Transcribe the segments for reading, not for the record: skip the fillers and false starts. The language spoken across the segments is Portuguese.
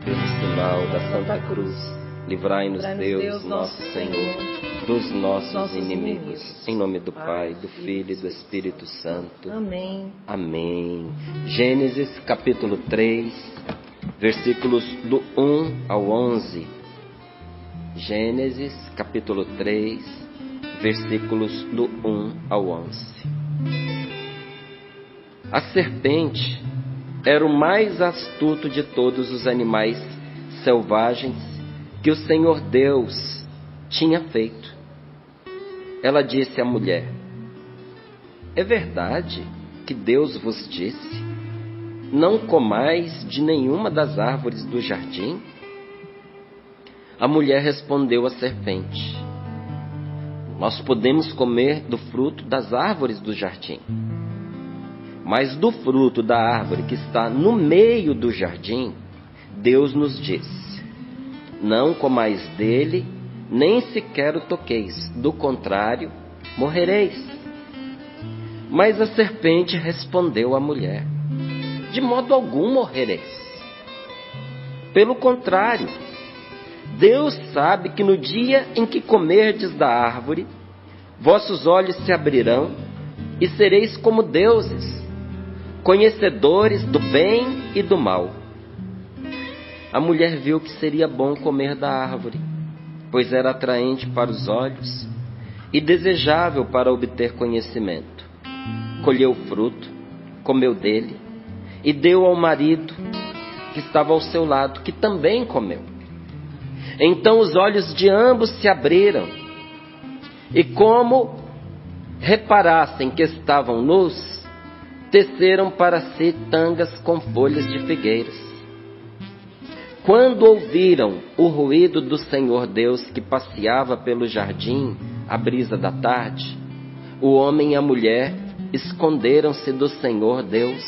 pelo sinal da Santa Cruz, livrai-nos Deus, nosso Senhor, dos nossos inimigos. Em nome do Pai, do Filho e do Espírito Santo. Amém. Amém. Gênesis capítulo 3, versículos do 1 ao 11. Gênesis capítulo 3, versículos do 1 ao 11. A serpente era o mais astuto de todos os animais selvagens que o Senhor Deus tinha feito. Ela disse à mulher: é verdade que Deus vos disse: não comais de nenhuma das árvores do jardim? A mulher respondeu à serpente: nós podemos comer do fruto das árvores do jardim, mas do fruto da árvore que está no meio do jardim, Deus nos disse: não comais dele, nem sequer o toqueis, do contrário, morrereis. Mas a serpente respondeu à mulher: de modo algum morrereis. Pelo contrário, Deus sabe que no dia em que comerdes da árvore, vossos olhos se abrirão e sereis como deuses, conhecedores do bem e do mal. A mulher viu que seria bom comer da árvore, pois era atraente para os olhos e desejável para obter conhecimento. Colheu o fruto, comeu dele e deu ao marido que estava ao seu lado, que também comeu. Então os olhos de ambos se abriram, e como reparassem que estavam nus, teceram para si tangas com folhas de figueiras. Quando ouviram o ruído do Senhor Deus que passeava pelo jardim à brisa da tarde, o homem e a mulher esconderam-se do Senhor Deus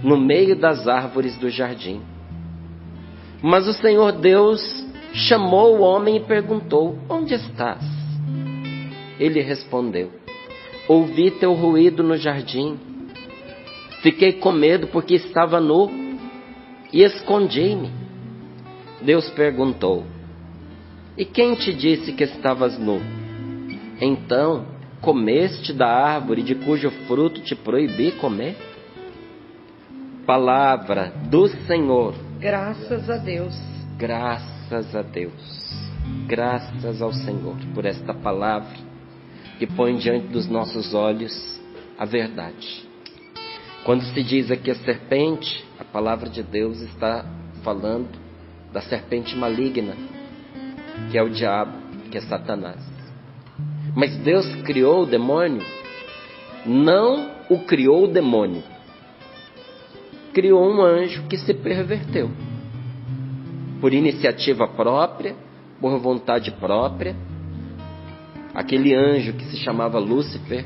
no meio das árvores do jardim. Mas o Senhor Deus chamou o homem e perguntou: onde estás? Ele respondeu: ouvi teu ruído no jardim. Fiquei com medo porque estava nu e escondi-me. Deus perguntou: e quem te disse que estavas nu? Então, comeste da árvore de cujo fruto te proibi comer? Palavra do Senhor. Graças a Deus. Graças a Deus. Graças ao Senhor por esta palavra que põe diante dos nossos olhos a verdade. Quando se diz aqui a serpente, a palavra de Deus está falando da serpente maligna, que é o diabo, que é Satanás. Mas Deus criou o demônio, não o criou o demônio. Criou um anjo que se perverteu. Por iniciativa própria, por vontade própria. Aquele anjo que se chamava Lúcifer,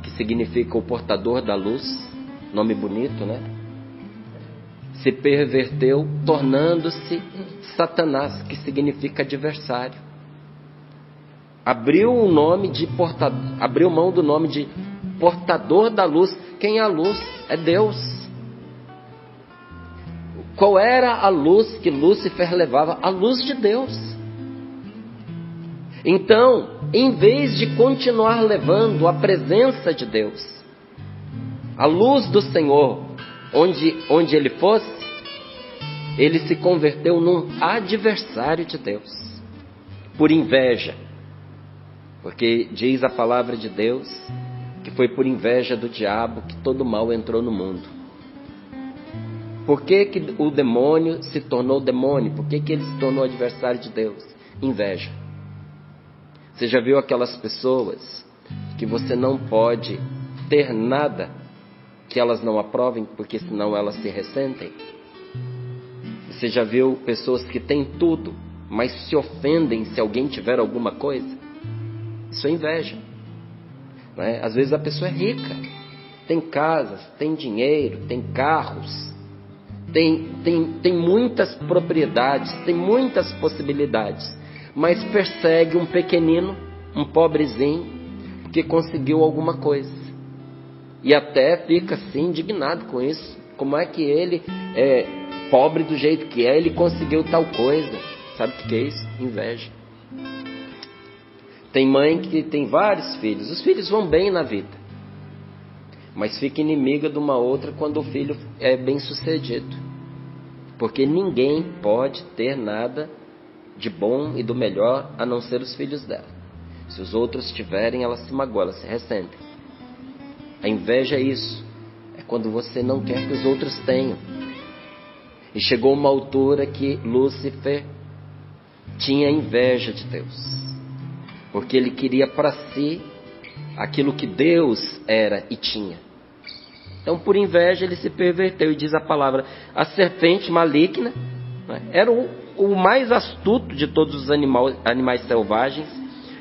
que significa o portador da luz, nome bonito, né? Se perverteu, tornando-se Satanás, que significa adversário. Abriu mão do nome de portador da luz. Quem é a luz? É Deus. Qual era a luz que Lúcifer levava? A luz de Deus. Então, em vez de continuar levando a presença de Deus, a luz do Senhor, onde ele fosse, ele se converteu num adversário de Deus, por inveja. Porque diz a palavra de Deus que foi por inveja do diabo que todo mal entrou no mundo. Por que o demônio se tornou demônio? Por que ele se tornou adversário de Deus? Inveja. Você já viu aquelas pessoas que você não pode ter nada que elas não aprovem, porque senão elas se ressentem? Você já viu pessoas que têm tudo, mas se ofendem se alguém tiver alguma coisa? Isso é inveja, não é? Às vezes a pessoa é rica, tem casas, tem dinheiro, tem carros, tem muitas propriedades, tem muitas possibilidades, mas persegue um pequenino, um pobrezinho, porque conseguiu alguma coisa. E até fica assim indignado com isso. Como é que ele pobre do jeito que é, ele conseguiu tal coisa. Sabe o que é isso? Inveja. Tem mãe que tem vários filhos. Os filhos vão bem na vida, mas fica inimiga de uma outra quando o filho é bem sucedido. Porque ninguém pode ter nada de bom e do melhor a não ser os filhos dela. Se os outros tiverem, ela se magoa, ela se ressente. A inveja é isso. É quando você não quer que os outros tenham. E chegou uma altura que Lúcifer tinha inveja de Deus, porque ele queria para si aquilo que Deus era e tinha. Então, por inveja, ele se perverteu. E diz a palavra, a serpente maligna, né, era o mais astuto de todos os animais selvagens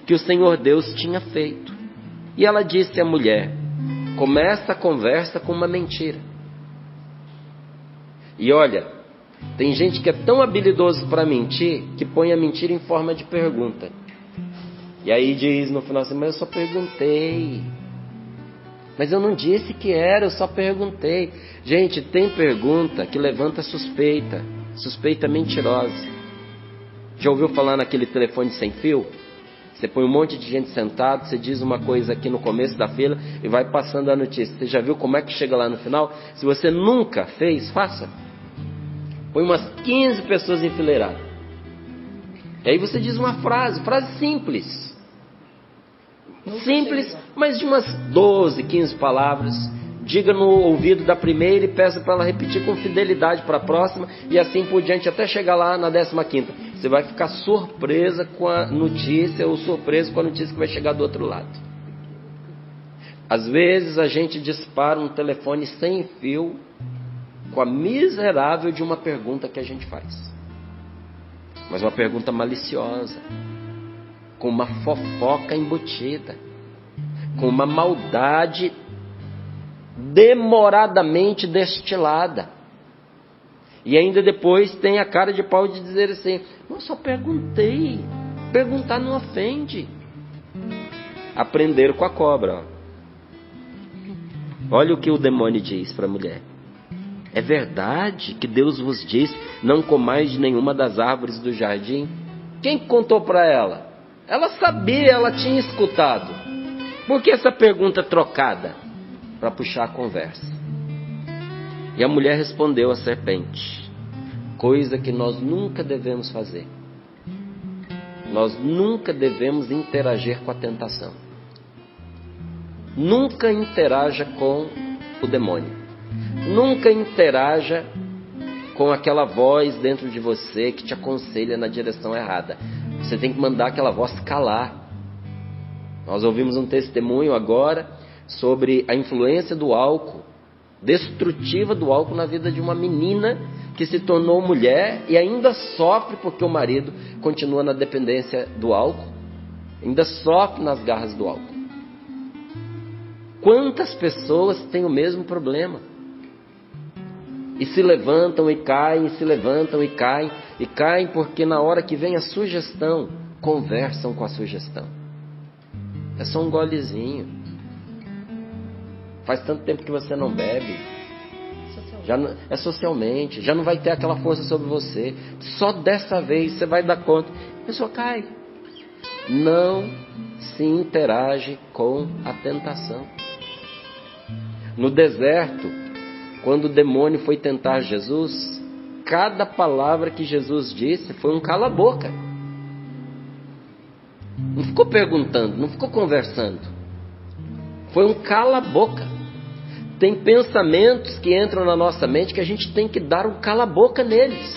que o Senhor Deus tinha feito. E ela disse à mulher, começa a conversa com uma mentira. E olha, tem gente que é tão habilidoso para mentir, que põe a mentira em forma de pergunta. E aí diz no final assim, mas eu só perguntei. Mas eu não disse que era, eu só perguntei. Gente, tem pergunta que levanta suspeita. Suspeita mentirosa. Já ouviu falar naquele telefone sem fio? Você põe um monte de gente sentado, você diz uma coisa aqui no começo da fila e vai passando a notícia. Você já viu como é que chega lá no final? Se você nunca fez, faça. Põe umas 15 pessoas enfileiradas. E aí você diz uma frase simples. Simples, mas de umas 12, 15 palavras. Diga no ouvido da primeira e peça para ela repetir com fidelidade para a próxima. E assim por diante, até chegar lá na 15ª. Você vai ficar surpresa com a notícia, ou surpreso com a notícia que vai chegar do outro lado. Às vezes a gente dispara um telefone sem fio com a miserável de uma pergunta que a gente faz. Mas uma pergunta maliciosa, com uma fofoca embutida, com uma maldade demoradamente destilada. E ainda depois tem a cara de pau de dizer assim, eu só perguntei. Perguntar não ofende. Aprenderam com a cobra. Olha o que o demônio diz para a mulher. É verdade que Deus vos disse, não comais de nenhuma das árvores do jardim? Quem contou para ela? Ela sabia, ela tinha escutado. Por que essa pergunta trocada? Para puxar a conversa. E a mulher respondeu à serpente, coisa que nós nunca devemos fazer. Nós nunca devemos interagir com a tentação. Nunca interaja com o demônio. Nunca interaja com aquela voz dentro de você que te aconselha na direção errada. Você tem que mandar aquela voz calar. Nós ouvimos um testemunho agora sobre a influência do álcool, destrutiva do álcool na vida de uma menina que se tornou mulher e ainda sofre porque o marido continua na dependência do álcool, ainda sofre nas garras do álcool. Quantas pessoas têm o mesmo problema? E se levantam e caem, e se levantam e caem porque na hora que vem a sugestão, conversam com a sugestão. É só um golezinho. Faz tanto tempo que você não bebe. É socialmente. Já não vai ter aquela força sobre você. Só dessa vez você vai dar conta. A pessoa cai. Não se interage com a tentação. No deserto, quando o demônio foi tentar Jesus, cada palavra que Jesus disse foi um cala-boca. Não ficou perguntando, não ficou conversando. Foi um cala-boca. Tem pensamentos que entram na nossa mente que a gente tem que dar um cala-boca neles.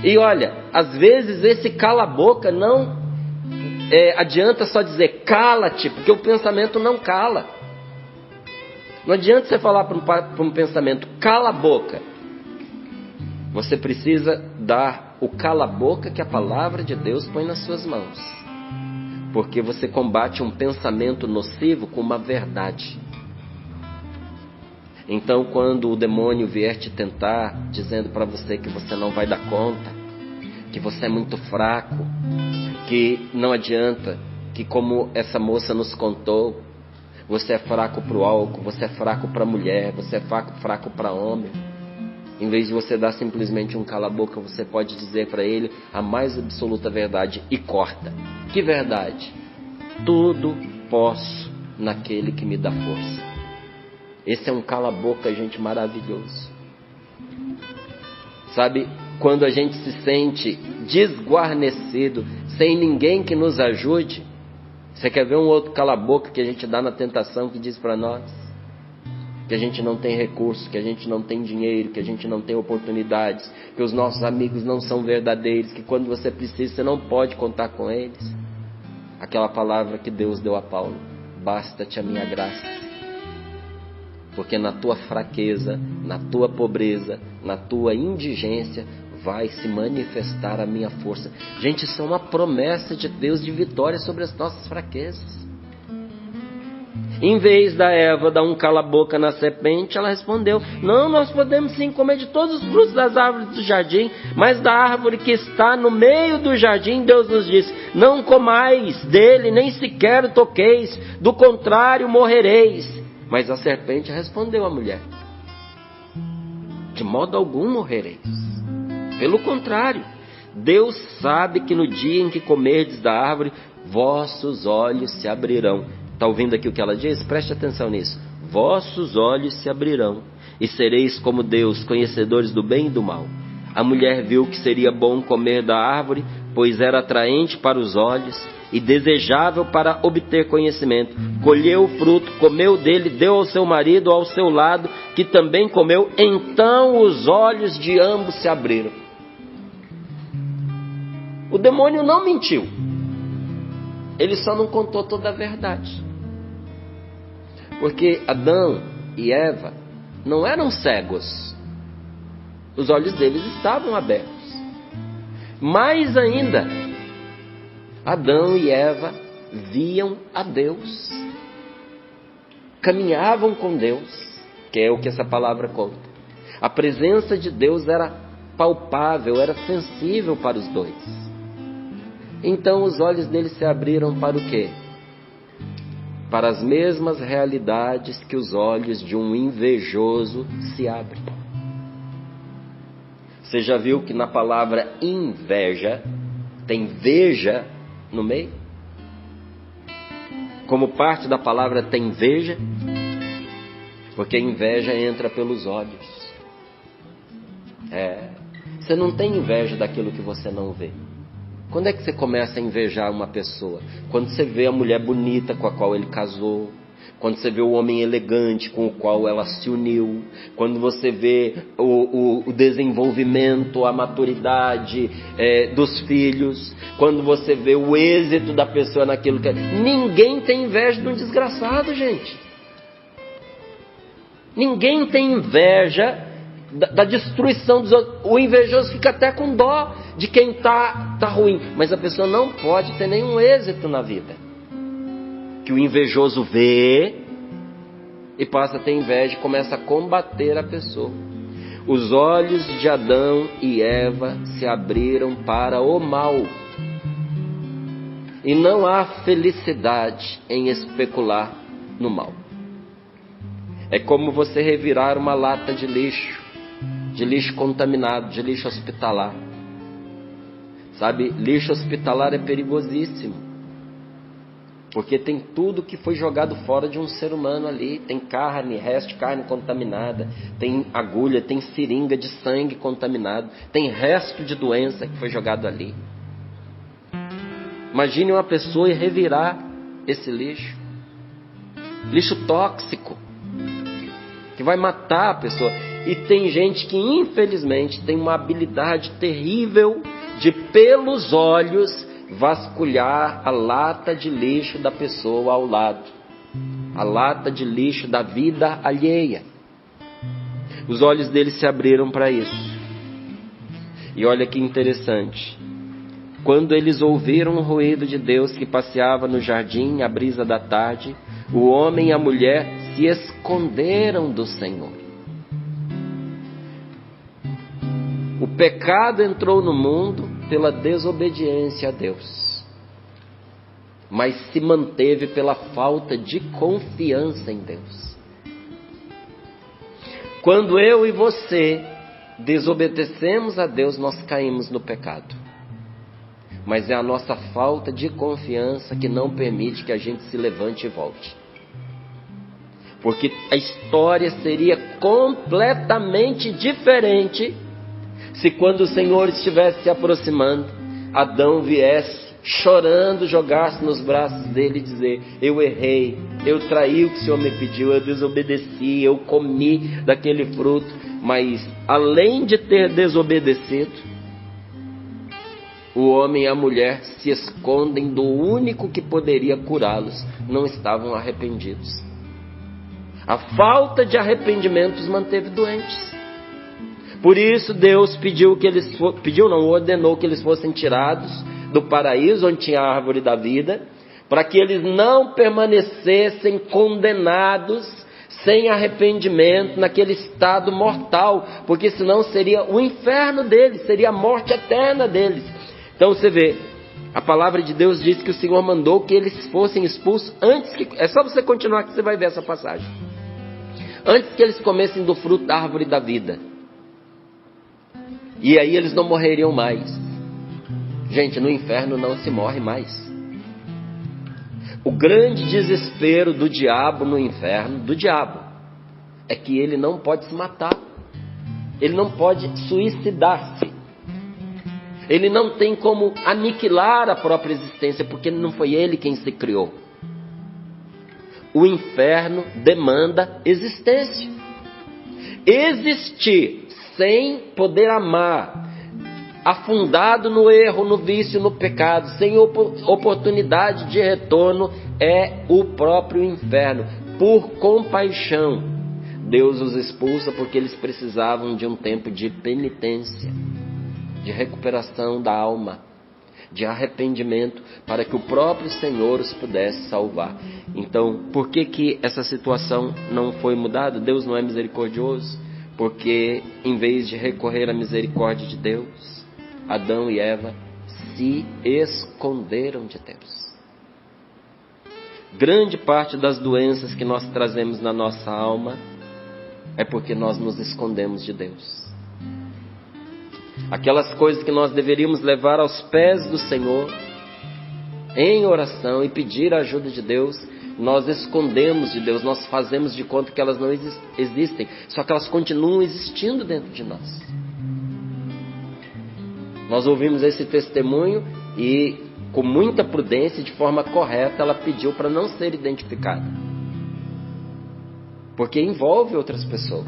E olha, às vezes esse cala-boca não adianta só dizer cala-te, porque o pensamento não cala. Não adianta você falar para um pensamento cala a boca. Você precisa dar o cala-boca que a palavra de Deus põe nas suas mãos. Porque você combate um pensamento nocivo com uma verdade. Então, quando o demônio vier te tentar, dizendo para você que você não vai dar conta, que você é muito fraco, que não adianta, que como essa moça nos contou, você é fraco para o álcool, você é fraco para a mulher, você é fraco para homem. Em vez de você dar simplesmente um cala-boca, você pode dizer para ele a mais absoluta verdade e corta. Que verdade? Tudo posso naquele que me dá força. Esse é um cala-boca, gente, maravilhoso. Sabe, quando a gente se sente desguarnecido, sem ninguém que nos ajude, você quer ver um outro cala-boca que a gente dá na tentação, que diz para nós que a gente não tem recursos, que a gente não tem dinheiro, que a gente não tem oportunidades, que os nossos amigos não são verdadeiros, que quando você precisa você não pode contar com eles? Aquela palavra que Deus deu a Paulo: basta-te a minha graça. Porque na tua fraqueza, na tua pobreza, na tua indigência, vai se manifestar a minha força. Gente, isso é uma promessa de Deus de vitória sobre as nossas fraquezas. Em vez da Eva dar um cala-boca na serpente, ela respondeu: não, nós podemos sim comer de todos os frutos das árvores do jardim, mas da árvore que está no meio do jardim, Deus nos disse: não comais dele, nem sequer o toqueis, do contrário morrereis. Mas a serpente respondeu à mulher: de modo algum morrereis. Pelo contrário, Deus sabe que no dia em que comerdes da árvore, vossos olhos se abrirão. Está ouvindo aqui o que ela diz? Preste atenção nisso. Vossos olhos se abrirão, e sereis como Deus, conhecedores do bem e do mal. A mulher viu que seria bom comer da árvore, pois era atraente para os olhos e desejável para obter conhecimento. Colheu o fruto, comeu dele, deu ao seu marido ao seu lado, que também comeu. Então os olhos de ambos se abriram. O demônio não mentiu. Ele só não contou toda a verdade. Porque Adão e Eva não eram cegos. Os olhos deles estavam abertos. Mais ainda, Adão e Eva viam a Deus. Caminhavam com Deus, que é o que essa palavra conta. A presença de Deus era palpável, era sensível para os dois. Então os olhos deles se abriram para o quê? Para as mesmas realidades que os olhos de um invejoso se abrem. Você já viu que na palavra inveja tem veja no meio? Como parte da palavra tem veja? Porque a inveja entra pelos olhos. Você não tem inveja daquilo que você não vê. Quando é que você começa a invejar uma pessoa? Quando você vê a mulher bonita com a qual ele casou, quando você vê o homem elegante com o qual ela se uniu, quando você vê o desenvolvimento, a maturidade dos filhos, quando você vê o êxito da pessoa naquilo que... Ninguém tem inveja de um desgraçado, gente. Ninguém tem inveja da destruição dos outros. O invejoso fica até com dó de quem tá ruim, mas a pessoa não pode ter nenhum êxito na vida. Que o invejoso vê e passa a ter inveja e começa a combater a pessoa. Os olhos de Adão e Eva se abriram para o mal. E não há felicidade em especular no mal. É como você revirar uma lata de lixo contaminado, de lixo hospitalar. Sabe, lixo hospitalar é perigosíssimo. Porque tem tudo que foi jogado fora de um ser humano ali. Tem carne, resto de carne contaminada. Tem agulha, tem seringa de sangue contaminado. Tem resto de doença que foi jogado ali. Imagine uma pessoa e revirar esse lixo. Lixo tóxico. Que vai matar a pessoa. E tem gente que infelizmente tem uma habilidade terrível de pelos olhos vasculhar a lata de lixo da pessoa ao lado, a lata de lixo da vida alheia. Os olhos deles se abriram para isso. E olha que interessante, quando eles ouviram o ruído de Deus que passeava no jardim à brisa da tarde, o homem e a mulher se esconderam do Senhor. O pecado entrou no mundo pela desobediência a Deus, mas se manteve pela falta de confiança em Deus. Quando eu e você desobedecemos a Deus, nós caímos no pecado. Mas é a nossa falta de confiança que não permite que a gente se levante e volte. Porque a história seria completamente diferente se, quando o Senhor estivesse se aproximando, Adão viesse chorando, jogar-se nos braços dele e dizer: eu errei, eu traí o que o Senhor me pediu, eu desobedeci, eu comi daquele fruto. Mas além de ter desobedecido, o homem e a mulher se escondem do único que poderia curá-los. Não estavam arrependidos. A falta de arrependimento os manteve doentes. Por isso Deus ordenou que eles fossem tirados do paraíso, onde tinha a árvore da vida, para que eles não permanecessem condenados, sem arrependimento, naquele estado mortal, porque senão seria o inferno deles, seria a morte eterna deles. Então você vê, a palavra de Deus diz que o Senhor mandou que eles fossem expulsos antes que... É só você continuar que você vai ver essa passagem. Antes que eles comessem do fruto da árvore da vida. E aí eles não morreriam mais. Gente, no inferno não se morre mais. O grande desespero do diabo no inferno, é que ele não pode se matar. Ele não pode suicidar-se. Ele não tem como aniquilar a própria existência, porque não foi ele quem se criou. O inferno demanda existência. Existir sem poder amar, afundado no erro, no vício, no pecado, sem oportunidade de retorno, é o próprio inferno. Por compaixão, Deus os expulsa, porque eles precisavam de um tempo de penitência, de recuperação da alma, de arrependimento, para que o próprio Senhor os pudesse salvar. Então, por que essa situação não foi mudada? Deus não é misericordioso? Porque, em vez de recorrer à misericórdia de Deus, Adão e Eva se esconderam de Deus. Grande parte das doenças que nós trazemos na nossa alma é porque nós nos escondemos de Deus. Aquelas coisas que nós deveríamos levar aos pés do Senhor, em oração, e pedir a ajuda de Deus, nós escondemos de Deus, nós fazemos de conta que elas não existem, só que elas continuam existindo dentro de nós. Nós ouvimos esse testemunho e, com muita prudência, de forma correta, ela pediu para não ser identificada, porque envolve outras pessoas.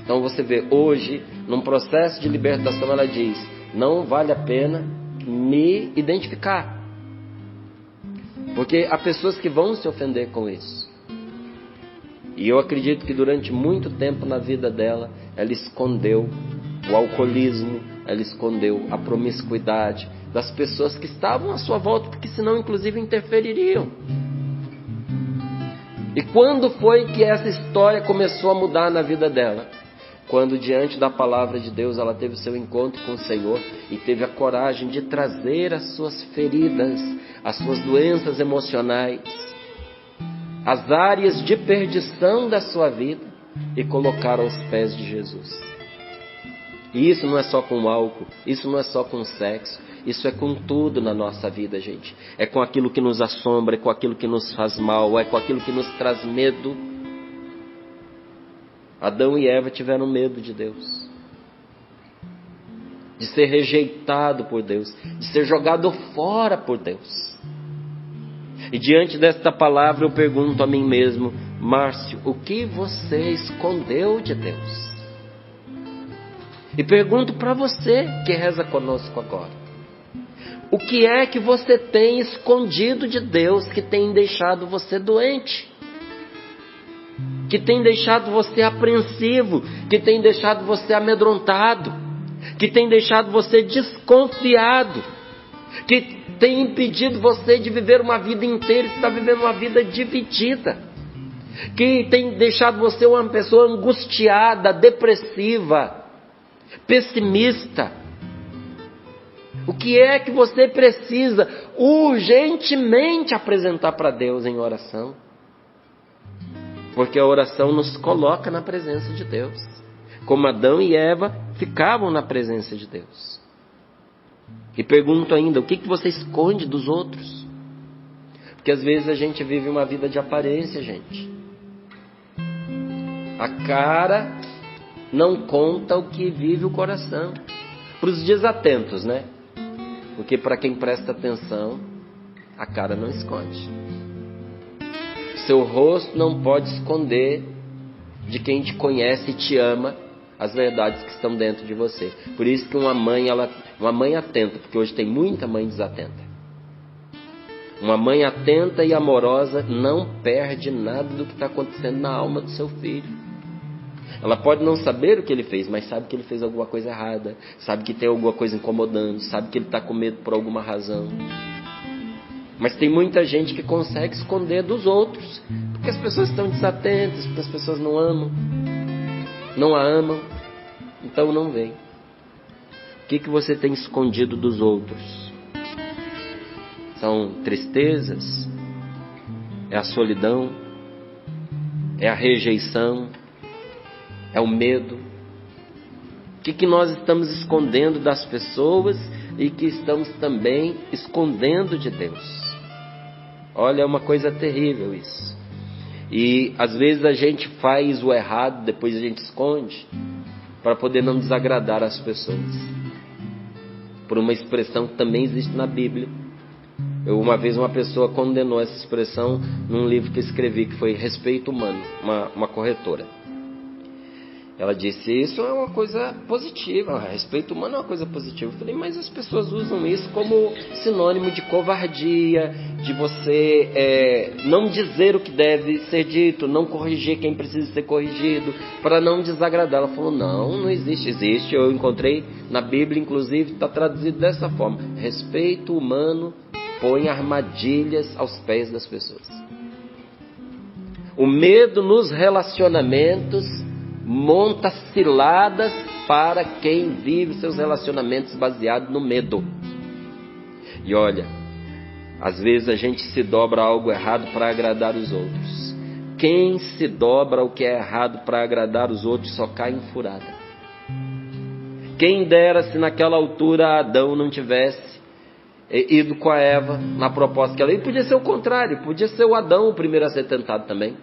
Então você vê, hoje, num processo de libertação, ela diz: não vale a pena me identificar, porque há pessoas que vão se ofender com isso. E eu acredito que durante muito tempo na vida dela, ela escondeu o alcoolismo, ela escondeu a promiscuidade das pessoas que estavam à sua volta, porque senão inclusive interfeririam. E quando foi que essa história começou a mudar na vida dela? Quando, diante da palavra de Deus, ela teve o seu encontro com o Senhor e teve a coragem de trazer as suas feridas, as suas doenças emocionais, as áreas de perdição da sua vida, e colocar aos pés de Jesus. E isso não é só com álcool, isso não é só com sexo, isso é com tudo na nossa vida, gente. É com aquilo que nos assombra, é com aquilo que nos faz mal, é com aquilo que nos traz medo. Adão e Eva tiveram medo de Deus, de ser rejeitado por Deus, de ser jogado fora por Deus. E diante desta palavra eu pergunto a mim mesmo: Márcio, o que você escondeu de Deus? E pergunto para você que reza conosco agora: o que é que você tem escondido de Deus que tem deixado você doente? Que tem deixado você apreensivo, que tem deixado você amedrontado, que tem deixado você desconfiado, que tem impedido você de viver uma vida inteira, está vivendo uma vida dividida, que tem deixado você uma pessoa angustiada, depressiva, pessimista. O que é que você precisa urgentemente apresentar para Deus em oração? Porque a oração nos coloca na presença de Deus. como Adão e Eva ficavam na presença de Deus. E pergunto ainda, o que você esconde dos outros? Porque às vezes a gente vive uma vida de aparência, gente. A cara não conta o que vive o coração. Para os desatentos, né? Porque para quem presta atenção, a cara não esconde. Seu rosto não pode esconder de quem te conhece e te ama as verdades que estão dentro de você. Por isso que uma mãe atenta, porque hoje tem muita mãe desatenta. Uma mãe atenta e amorosa não perde nada do que está acontecendo na alma do seu filho. Ela pode não saber o que ele fez, mas sabe que ele fez alguma coisa errada, sabe que tem alguma coisa incomodando, sabe que ele está com medo por alguma razão. Mas tem muita gente que consegue esconder dos outros, porque as pessoas estão desatentas, porque as pessoas não a amam, então não vem. O que você tem escondido dos outros? São tristezas? É a solidão? É a rejeição? É o medo? O que nós estamos escondendo das pessoas e que estamos também escondendo de Deus? Olha, é uma coisa terrível isso. E às vezes a gente faz o errado, depois a gente esconde, para poder não desagradar as pessoas. Por uma expressão que também existe na Bíblia. Uma vez uma pessoa condenou essa expressão num livro que eu escrevi, que foi Respeito Humano, uma corretora. Ela disse, isso é uma coisa positiva, respeito humano é uma coisa positiva. Eu falei, mas as pessoas usam isso como sinônimo de covardia, de você não dizer o que deve ser dito, não corrigir quem precisa ser corrigido, para não desagradar. Ela falou, não existe. Existe, eu encontrei na Bíblia, inclusive, está traduzido dessa forma. Respeito humano põe armadilhas aos pés das pessoas. O medo nos relacionamentos monta ciladas para quem vive seus relacionamentos baseados no medo. E olha, às vezes a gente se dobra a algo errado para agradar os outros. Quem se dobra ao que é errado para agradar os outros só cai em furada. Quem dera se naquela altura Adão não tivesse ido com a Eva na proposta que ela... E podia ser o contrário, podia ser o Adão o primeiro a ser tentado também.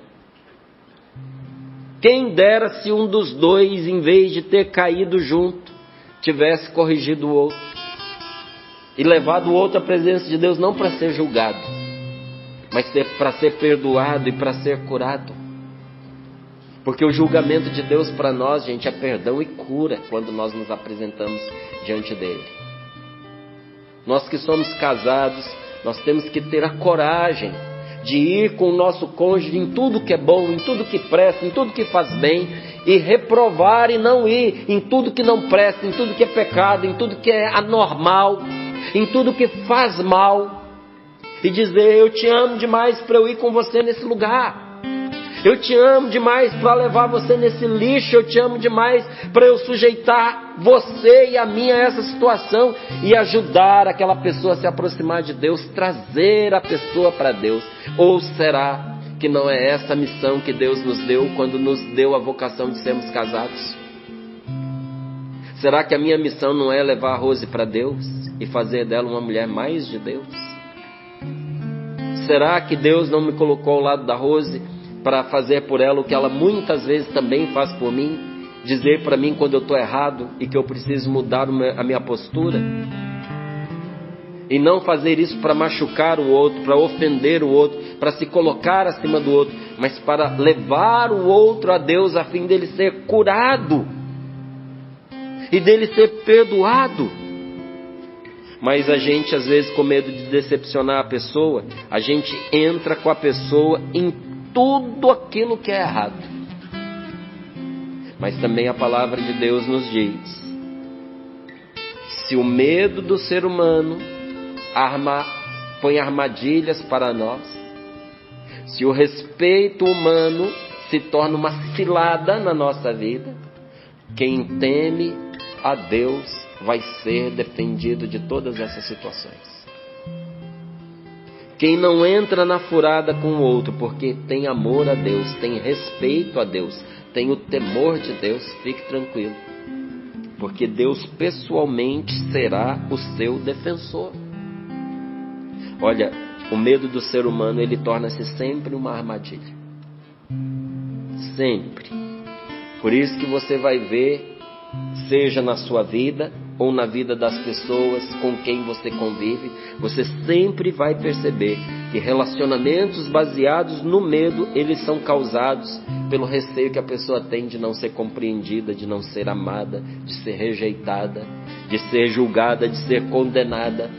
Quem dera se um dos dois, em vez de ter caído junto, tivesse corrigido o outro e levado o outro à presença de Deus, não para ser julgado, mas para ser perdoado e para ser curado. Porque o julgamento de Deus para nós, gente, é perdão e cura quando nós nos apresentamos diante dele. Nós que somos casados, nós temos que ter a coragem de ir com o nosso cônjuge em tudo que é bom, em tudo que presta, em tudo que faz bem, e reprovar e não ir em tudo que não presta, em tudo que é pecado, em tudo que é anormal, em tudo que faz mal, e dizer, eu te amo demais para eu ir com você nesse lugar, eu te amo demais para levar você nesse lixo, eu te amo demais para eu sujeitar você e a mim a essa situação e ajudar aquela pessoa a se aproximar de Deus, trazer a pessoa para Deus. Ou será que não é essa a missão que Deus nos deu quando nos deu a vocação de sermos casados? Será que a minha missão não é levar a Rose para Deus e fazer dela uma mulher mais de Deus? Será que Deus não me colocou ao lado da Rose para fazer por ela o que ela muitas vezes também faz por mim? Dizer para mim quando eu estou errado e que eu preciso mudar a minha postura? E não fazer isso para machucar o outro, para ofender o outro, para se colocar acima do outro, mas para levar o outro a Deus a fim dele ser curado e dele ser perdoado. Mas a gente, às vezes, com medo de decepcionar a pessoa, a gente entra com a pessoa em tudo aquilo que é errado. Mas também a palavra de Deus nos diz: se o medo do ser humano põe armadilhas para nós, se o respeito humano se torna uma cilada na nossa vida, quem teme a Deus vai ser defendido de todas essas situações. Quem não entra na furada com o outro porque tem amor a Deus, tem respeito a Deus, tenha o temor de Deus, fique tranquilo. Porque Deus pessoalmente será o seu defensor. Olha, o medo do ser humano, ele torna-se sempre uma armadilha. Sempre. Por isso que você vai ver, seja na sua vida ou na vida das pessoas com quem você convive, você sempre vai perceber que relacionamentos baseados no medo, eles são causados pelo receio que a pessoa tem de não ser compreendida, de não ser amada, de ser rejeitada, de ser julgada, de ser condenada.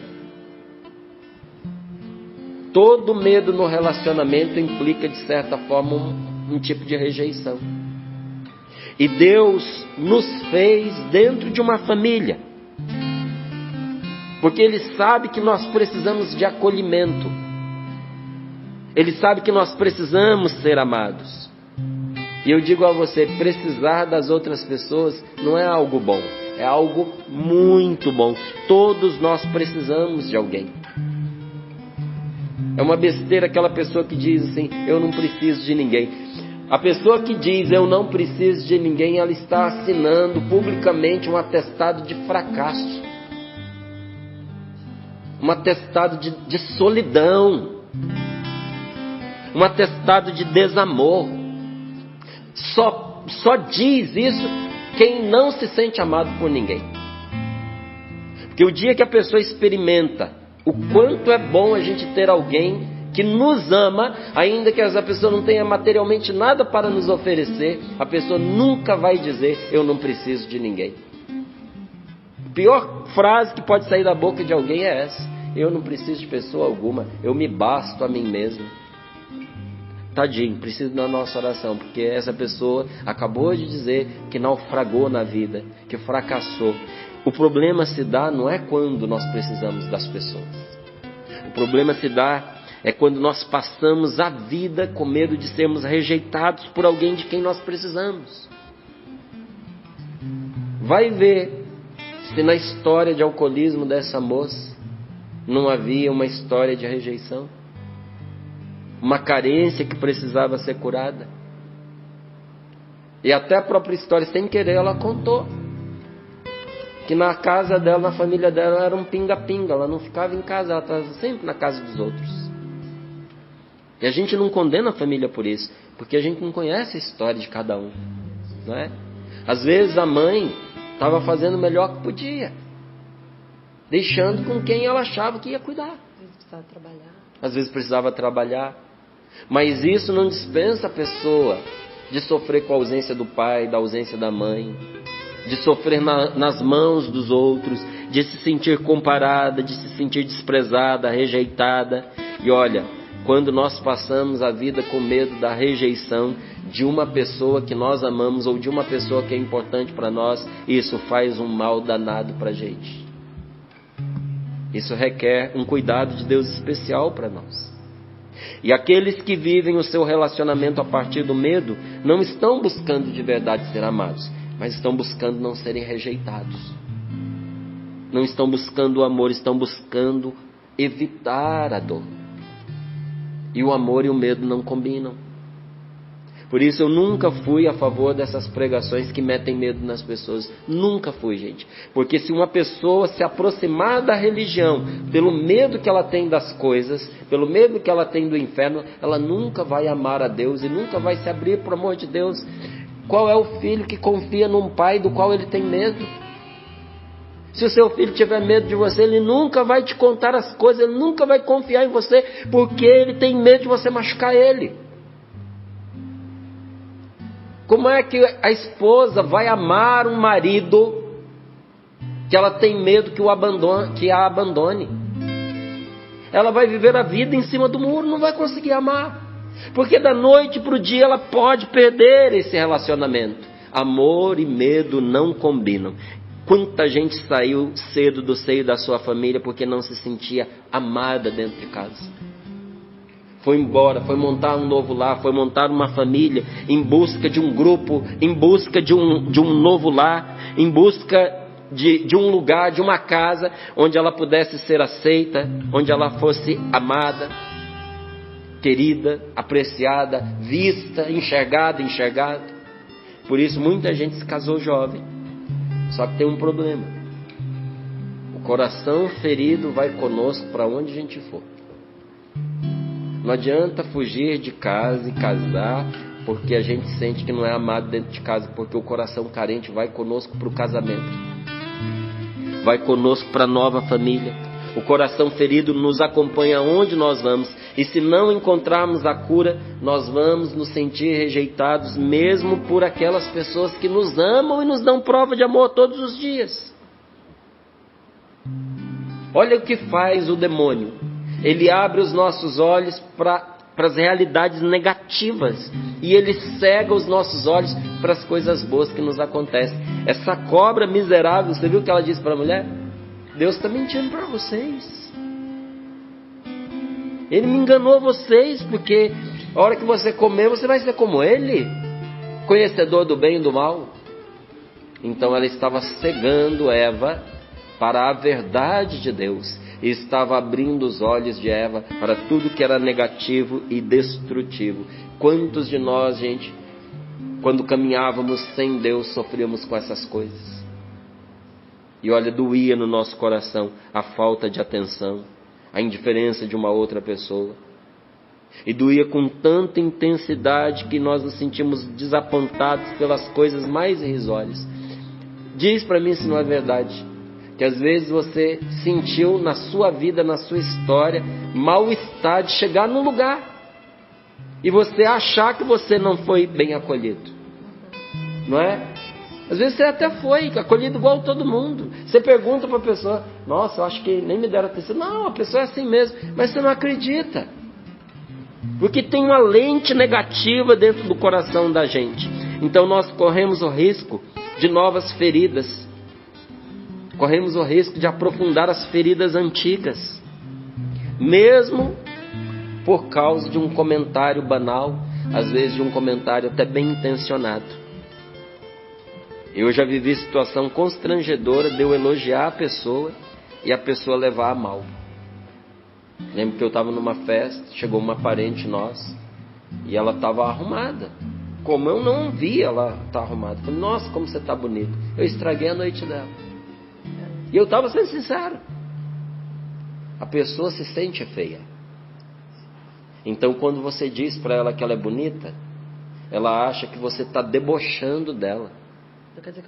Todo medo no relacionamento implica, de certa forma, um tipo de rejeição. E Deus nos fez dentro de uma família, porque Ele sabe que nós precisamos de acolhimento. Ele sabe que nós precisamos ser amados. E eu digo a você, precisar das outras pessoas não é algo bom, é algo muito bom. Todos nós precisamos de alguém. É uma besteira aquela pessoa que diz assim, eu não preciso de ninguém. A pessoa que diz, eu não preciso de ninguém, ela está assinando publicamente um atestado de fracasso. Um atestado de solidão. Um atestado de desamor. Só diz isso quem não se sente amado por ninguém. Porque o dia que a pessoa experimenta o quanto é bom a gente ter alguém que nos ama, ainda que essa pessoa não tenha materialmente nada para nos oferecer, a pessoa nunca vai dizer, eu não preciso de ninguém. A pior frase que pode sair da boca de alguém é essa, eu não preciso de pessoa alguma, eu me basto a mim mesmo. Tadinho, precisa da nossa oração, porque essa pessoa acabou de dizer que naufragou na vida, que fracassou. O problema se dá não é quando nós precisamos das pessoas. O problema se dá é quando nós passamos a vida com medo de sermos rejeitados por alguém de quem nós precisamos. Vai ver se na história de alcoolismo dessa moça não havia uma história de rejeição. Uma carência que precisava ser curada. E até a própria história, sem querer, ela contou que na casa dela, na família dela, era um pinga-pinga. Ela não ficava em casa, ela estava sempre na casa dos outros. E a gente não condena a família por isso, porque a gente não conhece a história de cada um, não é? Às vezes a mãe estava fazendo o melhor que podia, deixando com quem ela achava que ia cuidar. Às vezes precisava trabalhar. Mas isso não dispensa a pessoa de sofrer com a ausência do pai, da ausência da mãe, de sofrer nas mãos dos outros, de se sentir comparada, de se sentir desprezada, rejeitada. E olha, quando nós passamos a vida com medo da rejeição de uma pessoa que nós amamos ou de uma pessoa que é importante para nós, isso faz um mal danado para a gente. Isso requer um cuidado de Deus especial para nós. E aqueles que vivem o seu relacionamento a partir do medo não estão buscando de verdade ser amados, mas estão buscando não serem rejeitados. Não estão buscando o amor, estão buscando evitar a dor. E o amor e o medo não combinam. Por isso eu nunca fui a favor dessas pregações que metem medo nas pessoas. Nunca fui, gente. Porque se uma pessoa se aproximar da religião pelo medo que ela tem das coisas, pelo medo que ela tem do inferno, ela nunca vai amar a Deus e nunca vai se abrir para o amor de Deus. Qual é o filho que confia num pai do qual ele tem medo? Se o seu filho tiver medo de você, ele nunca vai te contar as coisas, ele nunca vai confiar em você, porque ele tem medo de você machucar ele. Como é que a esposa vai amar um marido que ela tem medo que a abandone? Ela vai viver a vida em cima do muro, não vai conseguir amar. Porque da noite para o dia ela pode perder esse relacionamento. Amor e medo não combinam. Quanta gente saiu cedo do seio da sua família porque não se sentia amada dentro de casa. Foi embora, foi montar um novo lar, foi montar uma família em busca de um grupo, em busca de um novo lar, em busca de um lugar, de uma casa onde ela pudesse ser aceita, onde ela fosse amada, querida, apreciada, vista, enxergada. Por isso muita gente se casou jovem. Só que tem um problema. O coração ferido vai conosco para onde a gente for. Não adianta fugir de casa e casar porque a gente sente que não é amado dentro de casa, porque o coração carente vai conosco para o casamento, vai conosco para a nova família. O coração ferido nos acompanha onde nós vamos, e se não encontrarmos a cura, nós vamos nos sentir rejeitados, mesmo por aquelas pessoas que nos amam e nos dão prova de amor todos os dias. Olha o que faz o demônio. Ele abre os nossos olhos para as realidades negativas, e ele cega os nossos olhos para as coisas boas que nos acontecem. Essa cobra miserável, você viu o que ela disse para a mulher? Deus está mentindo para vocês. Ele me enganou vocês, porque a hora que você comer, você vai ser como ele, conhecedor do bem e do mal. Então ela estava cegando Eva para a verdade de Deus, e estava abrindo os olhos de Eva para tudo que era negativo e destrutivo. Quantos de nós, gente, quando caminhávamos sem Deus, sofríamos com essas coisas? E olha, doía no nosso coração a falta de atenção, a indiferença de uma outra pessoa. E doía com tanta intensidade que nós nos sentimos desapontados pelas coisas mais irrisórias. Diz para mim se não é verdade, que às vezes você sentiu na sua vida, na sua história, mal-estar de chegar num lugar e você achar que você não foi bem acolhido, não é? Às vezes você até foi acolhido igual todo mundo. Você pergunta para a pessoa: nossa, eu acho que nem me deram atenção. Não, a pessoa é assim mesmo, mas você não acredita, porque tem uma lente negativa dentro do coração da gente. Então nós corremos o risco de novas feridas, corremos o risco de aprofundar as feridas antigas, mesmo por causa de um comentário banal, às vezes de um comentário até bem intencionado. Eu já vivi situação constrangedora de eu elogiar a pessoa e a pessoa levar a mal. Lembro que eu estava numa festa, chegou uma parente nossa e ela estava arrumada. Como eu não vi ela estar arrumada, eu falei: nossa, como você está bonita. Eu estraguei a noite dela. E eu estava sendo sincero. A pessoa se sente feia. Então quando você diz para ela que ela é bonita, ela acha que você está debochando dela,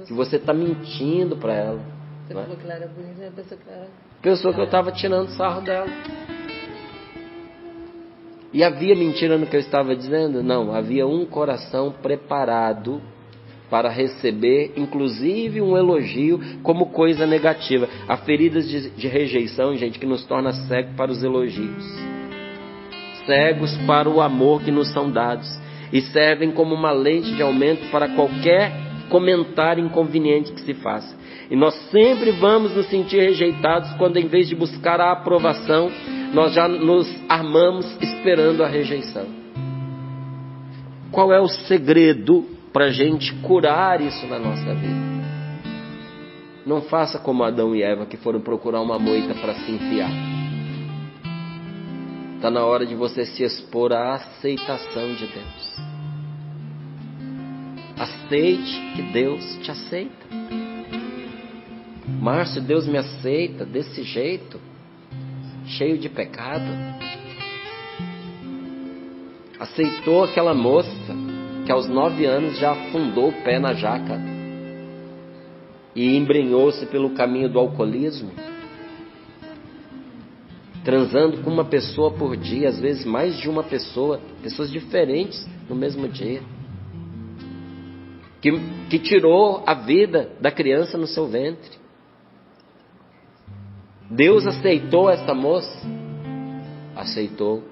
que você está mentindo para ela. Você falou que ela era bonita, e a pessoa que era... Pensou que eu estava tirando sarro dela. E havia mentira no que eu estava dizendo? Não, havia um coração preparado para receber, inclusive, um elogio como coisa negativa. Há feridas de rejeição, gente, que nos torna cegos para os elogios, cegos para o amor que nos são dados, e servem como uma lente de aumento para qualquer comentário inconveniente que se faça. E nós sempre vamos nos sentir rejeitados quando, em vez de buscar a aprovação, nós já nos armamos esperando a rejeição. Qual é o segredo para a gente curar isso na nossa vida? Não faça como Adão e Eva, que foram procurar uma moita para se enfiar. Está na hora de você se expor à aceitação de Deus. Aceite que Deus te aceita. Márcio, Deus me aceita desse jeito, cheio de pecado. Aceitou aquela moça que aos 9 anos já afundou o pé na jaca e embrenhou-se pelo caminho do alcoolismo, transando com uma pessoa por dia, às vezes mais de uma pessoa, pessoas diferentes no mesmo dia, que tirou a vida da criança no seu ventre. Deus aceitou essa moça? Aceitou.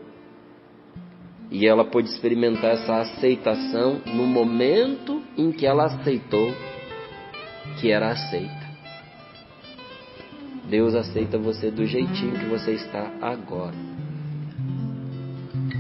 E ela pôde experimentar essa aceitação no momento em que ela aceitou que era aceita. Deus aceita você do jeitinho que você está agora.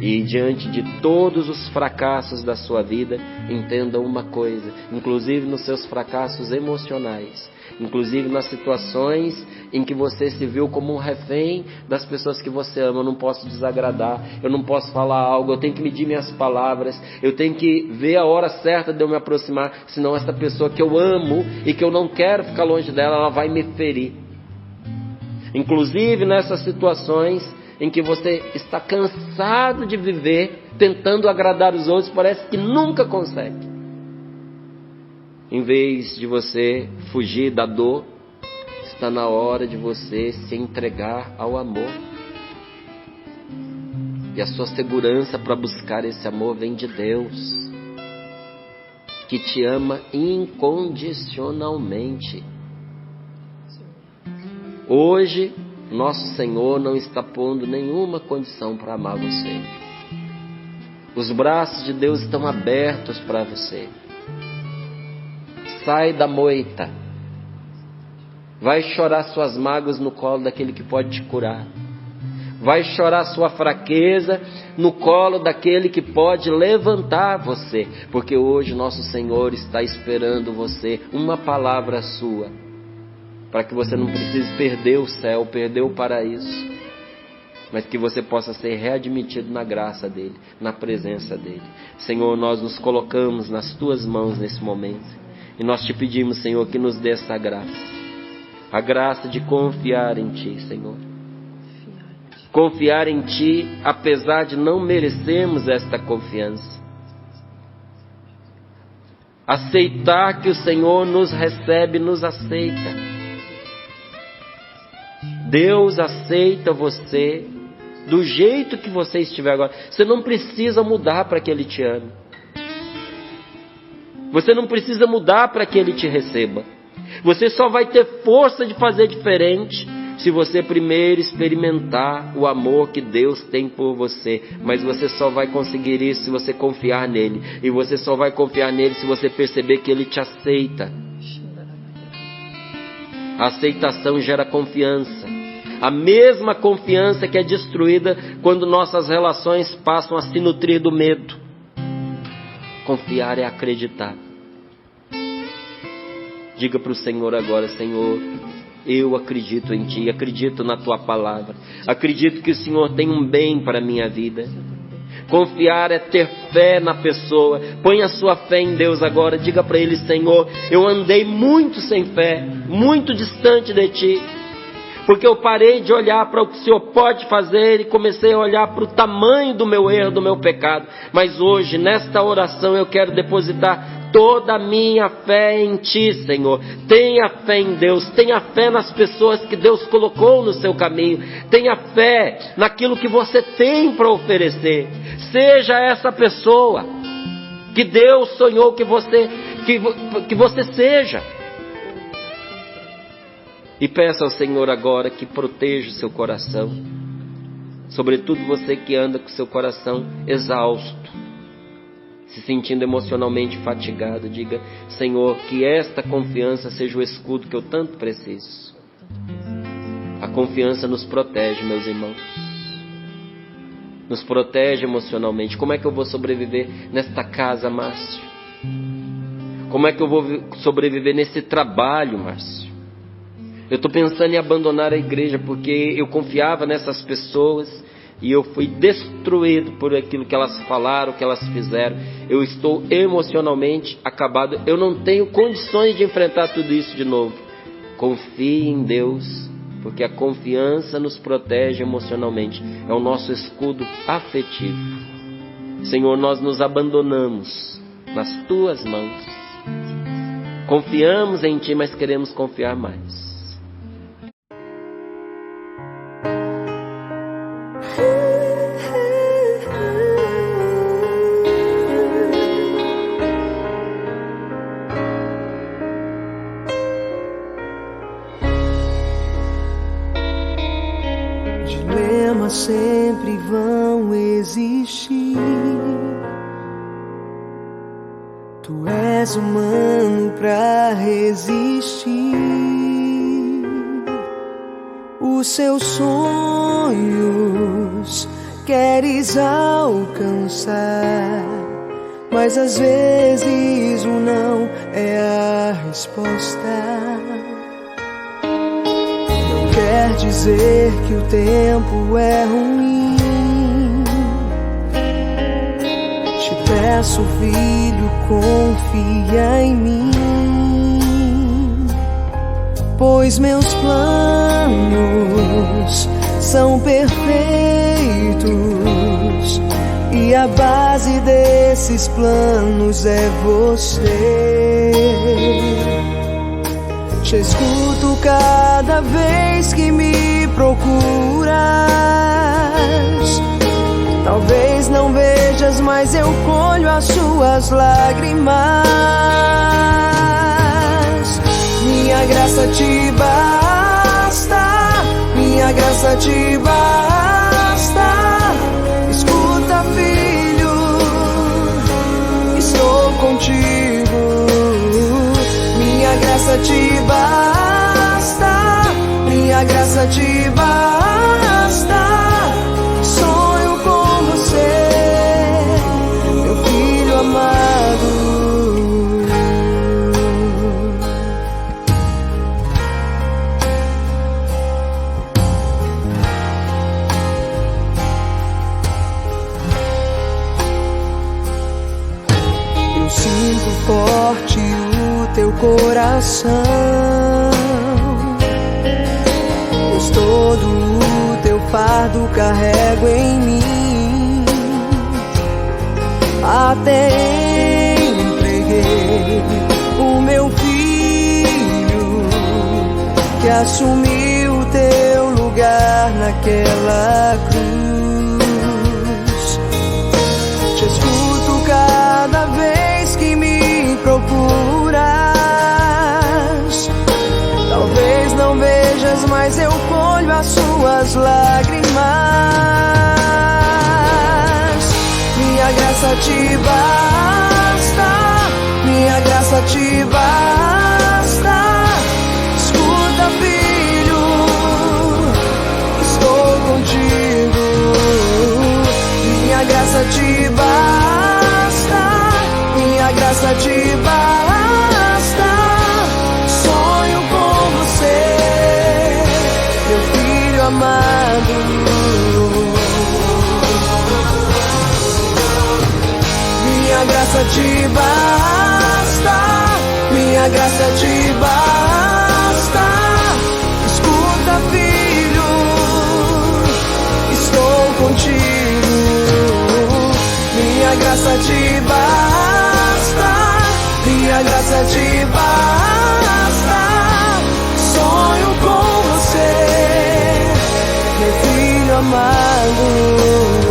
E diante de todos os fracassos da sua vida, entenda uma coisa, inclusive nos seus fracassos emocionais, inclusive nas situações em que você se viu como um refém das pessoas que você ama. Eu não posso desagradar, eu não posso falar algo, eu tenho que medir minhas palavras, eu tenho que ver a hora certa de eu me aproximar, senão essa pessoa que eu amo e que eu não quero ficar longe dela, ela vai me ferir. Inclusive nessas situações em que você está cansado de viver tentando agradar os outros, parece que nunca consegue. Em vez de você fugir da dor, está na hora de você se entregar ao amor. E a sua segurança para buscar esse amor vem de Deus, que te ama incondicionalmente. Hoje, nosso Senhor não está pondo nenhuma condição para amar você. Os braços de Deus estão abertos para você. Sai da moita. Vai chorar suas mágoas no colo daquele que pode te curar. Vai chorar sua fraqueza no colo daquele que pode levantar você. Porque hoje nosso Senhor está esperando você, uma palavra sua, para que você não precise perder o céu, perder o paraíso, mas que você possa ser readmitido na graça dEle, na presença dEle. Senhor, nós nos colocamos nas Tuas mãos nesse momento, e nós te pedimos, Senhor, que nos dê essa graça, a graça de confiar em Ti, Senhor. Confiar em Ti, apesar de não merecermos esta confiança. Aceitar que o Senhor nos recebe, nos aceita. Deus aceita você do jeito que você estiver agora. Você não precisa mudar para que Ele te ame. Você não precisa mudar para que Ele te receba. Você só vai ter força de fazer diferente se você primeiro experimentar o amor que Deus tem por você. Mas você só vai conseguir isso se você confiar nele. E você só vai confiar nele se você perceber que Ele te aceita. A aceitação gera confiança. A mesma confiança que é destruída quando nossas relações passam a se nutrir do medo. Confiar é acreditar. Diga para o Senhor agora: Senhor, eu acredito em Ti, acredito na Tua palavra, acredito que o Senhor tem um bem para a minha vida. Confiar é ter fé na pessoa. Põe a sua fé em Deus agora. Diga para Ele: Senhor, eu andei muito sem fé, muito distante de Ti, porque eu parei de olhar para o que o Senhor pode fazer e comecei a olhar para o tamanho do meu erro, do meu pecado. Mas hoje, nesta oração, eu quero depositar toda a minha fé em Ti, Senhor. Tenha fé em Deus, tenha fé nas pessoas que Deus colocou no seu caminho, tenha fé naquilo que você tem para oferecer. Seja essa pessoa que Deus sonhou que você seja. E peça ao Senhor agora que proteja o seu coração, sobretudo você que anda com o seu coração exausto, se sentindo emocionalmente fatigado. Diga: Senhor, que esta confiança seja o escudo que eu tanto preciso. A confiança nos protege, meus irmãos. Nos protege emocionalmente. Como é que eu vou sobreviver nesta casa, Márcio? Como é que eu vou sobreviver nesse trabalho, Márcio? Eu estou pensando em abandonar a igreja porque eu confiava nessas pessoas e eu fui destruído por aquilo que elas falaram, que elas fizeram. Eu estou emocionalmente acabado. Eu não tenho condições de enfrentar tudo isso de novo. Confie em Deus, porque a confiança nos protege emocionalmente. É o nosso escudo afetivo. Senhor, nós nos abandonamos nas Tuas mãos. Confiamos em Ti, mas queremos confiar mais. Dilemas sempre vão existir. Tu és humano pra resistir. Os seus sonhos queres alcançar, mas às vezes o não é a resposta. Não quer dizer que o tempo é ruim. Te peço, filho, confia em mim, pois meus planos são perfeitos e a base desses planos é você. Te escuto cada vez que me procuras. Talvez não vejas, mas eu colho as suas lágrimas. Minha graça te basta, minha graça te basta. Escuta, filho, estou contigo. Minha graça te basta, minha graça te basta. Sonho com você, meu filho amado. Eu sinto forte o teu coração, pois todo o teu fardo carrego em mim. Até entreguei o meu filho, que assumiu o teu lugar naquela cruz. Te escuto cada vez que me procuras. Talvez não vejas, mas eu colho as suas lágrimas. Minha graça te basta, minha graça te basta. Escuta, filho, estou contigo. Minha graça te basta, minha graça te basta. Sonho com você, meu filho amado. Minha graça te basta, minha graça te basta. Escuta, filho, estou contigo. Minha graça te basta, minha graça te basta. Sonho com você, meu filho amado.